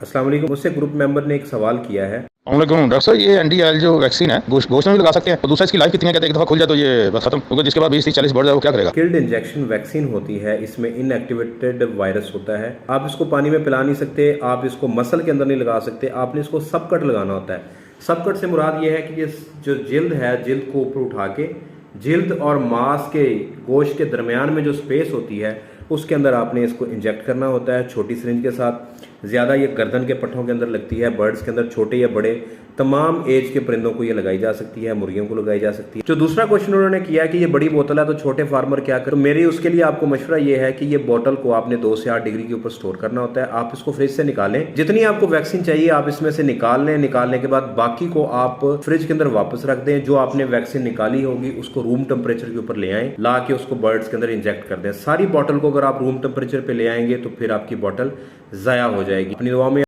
अस्सलाम वालेकुम। मुझसे ग्रुप मेंबर ने एक सवाल किया है। डॉक्टर साहब, ये एनडीआल जो वैक्सीन है गोश्त गोश्त में भी लगा सकते हैं, और दूसरा इसकी लाइफ कितनी है? कहते हैं एक दफा खुल जाए तो ये बस खत्म, क्योंकि जिसके बाद 20 30 40 बढ़ जाए वो क्या करेगा? किल्ड इंजेक्शन वैक्सीन होती है, इसमें इनएक्टिवेटेड वायरस होता है। आप इसको पानी में पिला नहीं सकते, आप इसको मसल के अंदर नहीं लगा सकते, आपने इसको सबकट लगाना होता है। सबकट से मुराद ये है कि ये जो जिल्द है, जिल्द को ऊपर उठा के जिल्द और मांस के गोश्त के दरमियान में जो स्पेस होती है उसके अंदर आपने इसको इंजेक्ट करना होता है छोटी सिरिंज के साथ। ज़्यादा ये गर्दन के पट्टों के अंदर लगती है, बर्ड्स के अंदर छोटे या बड़े तमाम एज के परिंदों को ये लगाई जा सकती है, मुर्गियों को लगाई जा सकती है। जो दूसरा क्वेश्चन उन्होंने किया कि ये बड़ी बोतल है तो छोटे फार्मर क्या करें, तो मेरी उसके लिए आपको मशवरा ये है कि ये बोतल को आपने 2 से 8 डिग्री के ऊपर स्टोर करना होता है। आप इसको फ्रिज से निकालें, जितनी आपको वैक्सीन चाहिए आप इसमें से निकाल लें। निकालने के बाद बाकी को आप फ्रिज के अंदर वापस रख दें। जो आपने वैक्सीन निकाली होगी उसको रूम टेम्परेचर के ऊपर ले आएं, ला के उसको बर्ड्स के अंदर इंजेक्ट कर दें। सारी बॉटल को अगर आप रूम टेम्परेचर पे ले आएंगे तो फिर आपकी बॉटल ज़ाया हो जाएगी। अपनी दुआ में